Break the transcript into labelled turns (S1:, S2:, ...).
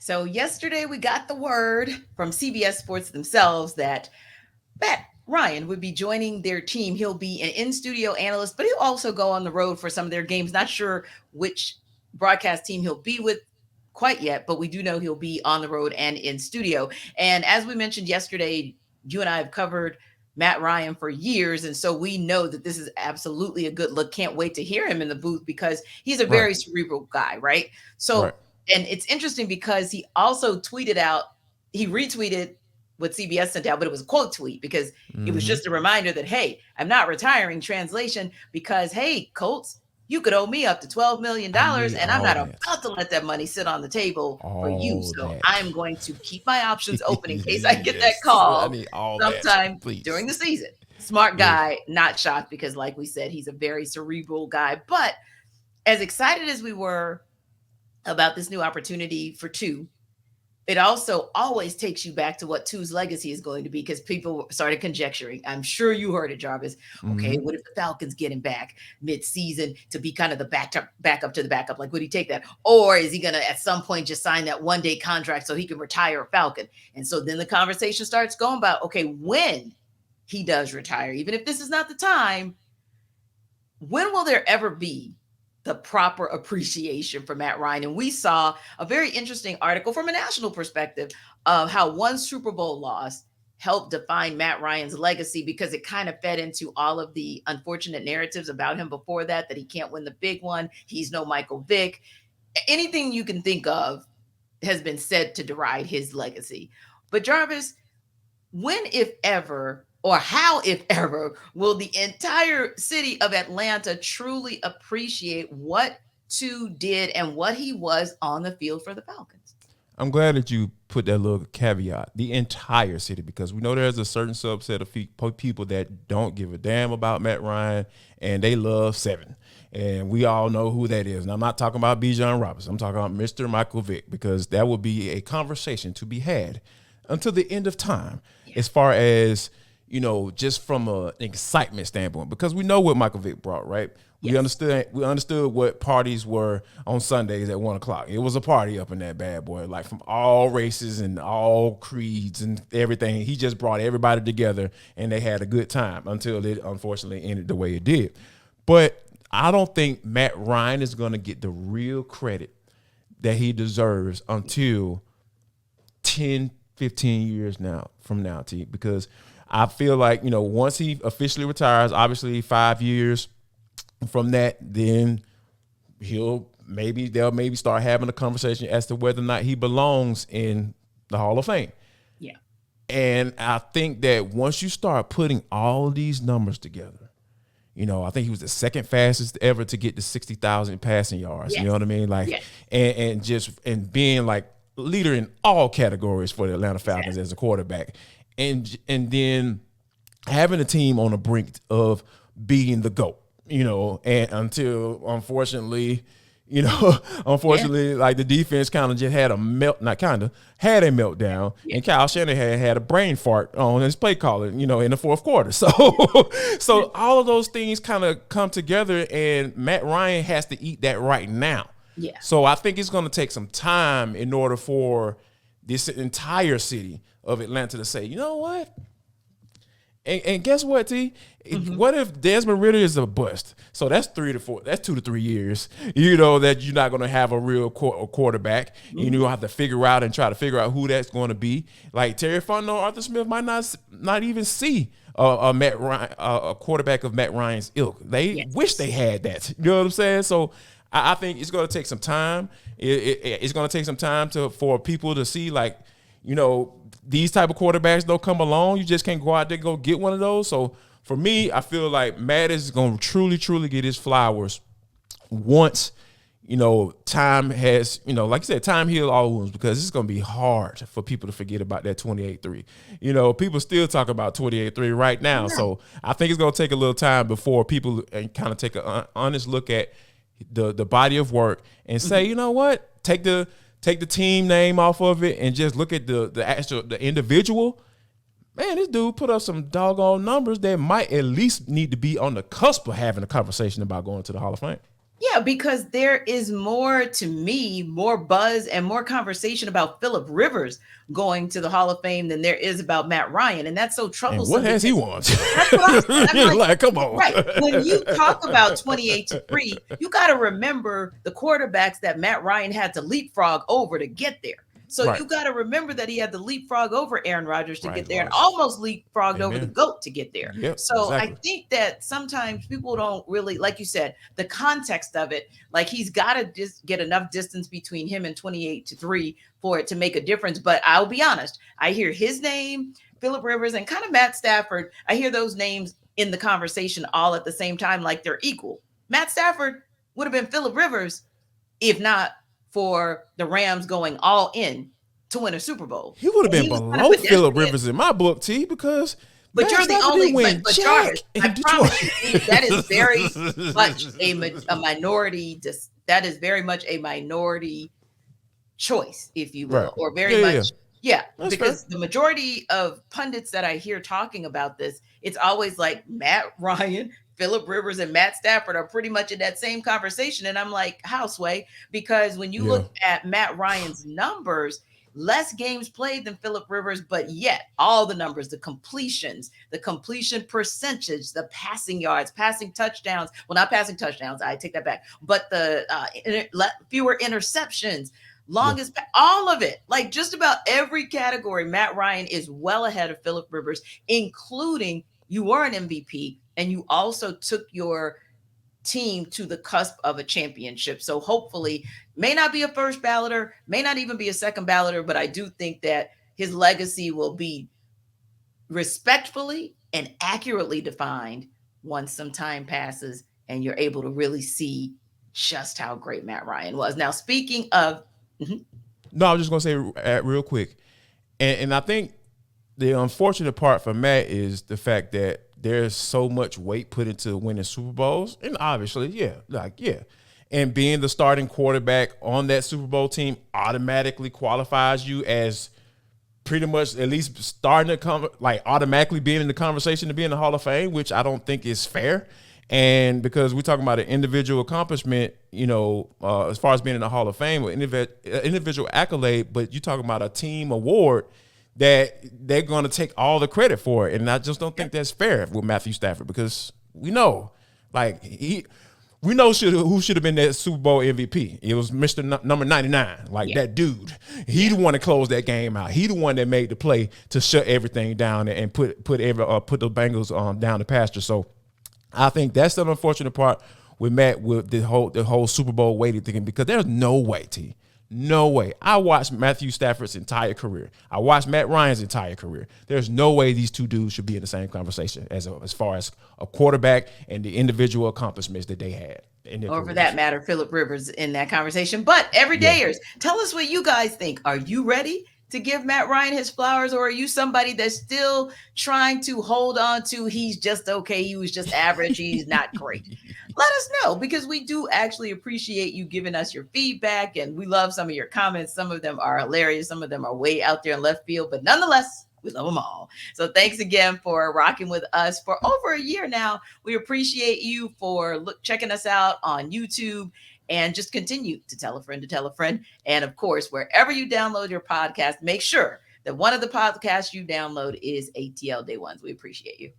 S1: So yesterday we got the word from CBS Sports themselves that Matt Ryan would be joining their team. He'll be an in-studio analyst, but he'll also go on the road for some of their games. Not sure which broadcast team he'll be with quite yet, but we do know he'll be on the road and in studio. And as we mentioned yesterday, you and I have covered Matt Ryan for years. And so we know that this is absolutely a good look. Can't wait to hear him in the booth because he's a
S2: Right.
S1: very cerebral guy, right?
S2: Right.
S1: So, and it's interesting because he also tweeted out, he retweeted what CBS sent out, but it was a quote tweet because it was
S2: Mm-hmm.
S1: just a reminder that, hey, I'm not retiring, translation, because, hey, Colts, you could owe me up to $12
S2: I
S1: million,
S2: need
S1: and I'm
S2: all
S1: not
S2: that.
S1: about to let that money sit on the table for you.
S2: All
S1: So
S2: that.
S1: I'm going to keep my options open in case I get that
S2: Yes. I
S1: call
S2: need all that.
S1: sometime during
S2: Please.
S1: the season. Smart
S2: Yes.
S1: guy, not shocked because, like we said, he's a very cerebral guy. But as excited as we were about this new opportunity for two, it also always takes you back to what Two's legacy is going to be because people started conjecturing. I'm sure you heard it, Jarvis. Okay,
S2: Mm-hmm.
S1: what if the Falcons get him back mid-season to be kind of the backup to the backup? Like, would he take that? Or is he going to at some point just sign that one-day contract so he can retire a Falcon? And so then the conversation starts going about, okay, when he does retire, even if this is not the time, when will there ever be the proper appreciation for Matt Ryan? And we saw a very interesting article from a national perspective of how one Super Bowl loss helped define Matt Ryan's legacy because it kind of fed into all of the unfortunate narratives about him before that he can't win the big one. He's no Michael Vick. Anything you can think of has been said to deride his legacy. But Jarvis, when, if ever, or how, if ever, will the entire city of Atlanta truly appreciate what Two did and what he was on the field for the Falcons?
S2: I'm glad that you put that little caveat, the entire city, because we know there's a certain subset of people that don't give a damn about Matt Ryan and they love seven. And we all know who that is. And I'm not talking about Bijan Robinson. I'm talking about Mr. Michael Vick because that would be a conversation to be had until the end of time as far as, just from an excitement standpoint, because we know what Michael Vick brought, right? We
S1: Yes.
S2: understood what parties were on Sundays at 1 o'clock. It was a party up in that bad boy, like from all races and all creeds and everything. He just brought everybody together and they had a good time until it unfortunately ended the way it did. But I don't think Matt Ryan is going to get the real credit that he deserves until 10, 15 years from now, T, because I feel like, once he officially retires, obviously 5 years from that, then they'll maybe start having a conversation as to whether or not he belongs in the Hall of Fame.
S1: Yeah.
S2: And I think that once you start putting all these numbers together, I think he was the second fastest ever to get to 60,000 passing yards. You
S1: Yes.
S2: know what I mean? Like,
S1: Yes.
S2: and being like leader in all categories for the Atlanta Falcons
S1: Exactly.
S2: as a quarterback, and then having a team on the brink of beating the GOAT. And until unfortunately,
S1: Yeah.
S2: like the defense kind of just had a had a meltdown,
S1: Yeah.
S2: and Kyle Shanahan had a brain fart on his play calling, in the fourth quarter. So, so all of those things kind of come together, and Matt Ryan has to eat that right now.
S1: Yeah.
S2: So I think it's going to take some time in order for this entire city of Atlanta to say, you know what? And guess what, T? What if Desmond Ridder is a bust? So that's 2 to 3 years, that you're not going to have a real quarterback. You have to figure out and try to figure out who that's going to be. Like Terry Fontenot, Arthur Smith might not even see a Matt Ryan, a quarterback of Matt Ryan's ilk. They
S1: Yes.
S2: wish they had that. You know what I'm saying? So I think it's going to take some time. It's going to take some time for people to see, like, these type of quarterbacks don't come along. You just can't go out there and go get one of those. So for me, I feel like Matt is going to truly, truly get his flowers once, time has, like you said, time heals all wounds, because it's going to be hard for people to forget about that 28-3. People still talk about 28-3 right now. So I think it's going to take a little time before people kind of take an honest look at the body of work and say, you know what, take the team name off of it and just look at the individual. Man, this dude put up some doggone numbers that might at least need to be on the cusp of having a conversation about going to the Hall of Fame.
S1: Yeah, because there is more, to me, more buzz and more conversation about Philip Rivers going to the Hall of Fame than there is about Matt Ryan. And that's so
S2: And what
S1: troublesome
S2: has he
S1: because
S2: won?
S1: that's what I said. I'm like,
S2: Like, come on.
S1: right. When you talk about 28-3, you got to remember the quarterbacks that Matt Ryan had to leapfrog over to get there. So
S2: Right.
S1: you got to remember that he had to leapfrog over Aaron Rodgers to
S2: Right,
S1: get there and
S2: Lars.
S1: almost leapfrogged over the
S2: Amen.
S1: GOAT to get there.
S2: Yep,
S1: So I
S2: exactly.
S1: think that sometimes people don't really, like you said, the context of it, like he's got to just get enough distance between him and 28-3 for it to make a difference. But I'll be honest, I hear his name, Philip Rivers, and kind of Matt Stafford. I hear those names in the conversation all at the same time, like they're equal. Matt Stafford would have been Philip Rivers if not for the Rams going all in to win a Super Bowl.
S2: He would have
S1: And
S2: been
S1: he was kind of
S2: below Phillip
S1: pedestrian,
S2: Rivers in my book, T, because
S1: but
S2: Matt
S1: you're the
S2: Stafford didn't
S1: only,
S2: win
S1: but
S2: jack
S1: Jarvis,
S2: in
S1: I
S2: Detroit.
S1: promise you, that is very much a minority. That is very much a minority choice, if you
S2: Right.
S1: will, or
S2: Yeah,
S1: very
S2: yeah, yeah.
S1: much, yeah,
S2: That's fair.
S1: because the majority of pundits that I hear talking about this, it's always like Matt Ryan, Philip Rivers, and Matt Stafford are pretty much in that same conversation. And I'm like, how, Sway? Because when you
S2: Yeah.
S1: look at Matt Ryan's numbers, less games played than Philip Rivers, but yet all the numbers, the completions, the completion percentage, the passing yards, passing touchdowns. Well, not passing touchdowns. I take that back. But the fewer interceptions,
S2: Yeah.
S1: longest, all of it, like just about every category, Matt Ryan is well ahead of Philip Rivers, including you were an MVP and you also took your team to the cusp of a championship. So hopefully, may not be a first balloter, may not even be a second balloter, but I do think that his legacy will be respectfully and accurately defined once some time passes and you're able to really see just how great Matt Ryan was. Now, speaking of, mhm,
S2: No, I was just gonna say real quick, and I think the unfortunate part for Matt is the fact that there's so much weight put into winning Super Bowls, and obviously, yeah, and being the starting quarterback on that Super Bowl team automatically qualifies you as pretty much at least starting to come, like automatically being in the conversation to be in the Hall of Fame, which I don't think is fair. And because we're talking about an individual accomplishment, as far as being in the Hall of Fame, or individual accolade, but you're talking about a team award that they're going to take all the credit for it. And I just don't think that's fair with Matthew Stafford, because we know, like we know who should have been that Super Bowl MVP. It was Mr. Number 99, like
S1: yeah,
S2: that dude. He the one that closed that game out. He the one that made the play to shut everything down and put the Bengals down the pasture. So I think that's the unfortunate part with Matt, with the whole Super Bowl weighted thing, because there's no way, T. No way. I watched Matthew Stafford's entire career. I watched Matt Ryan's entire career. There's no way these two dudes should be in the same conversation as far as a quarterback and the individual accomplishments that they had in their
S1: or for that
S2: careers.
S1: matter, Philip Rivers in that conversation. But
S2: Yeah.
S1: everydayers, tell us what you guys think. Are you ready to give Matt Ryan his flowers, or are you somebody that's still trying to hold on to he's just okay, he was just average, he's not great? Let us know, because we do actually appreciate you giving us your feedback, and we love some of your comments. Some of them are hilarious, some of them are way out there in left field, but nonetheless, we love them all. So thanks again for rocking with us for over a year now. We appreciate you for checking us out on YouTube, and just continue to tell a friend to tell a friend. And of course, wherever you download your podcast, make sure that one of the podcasts you download is ATL Day Ones. We appreciate you.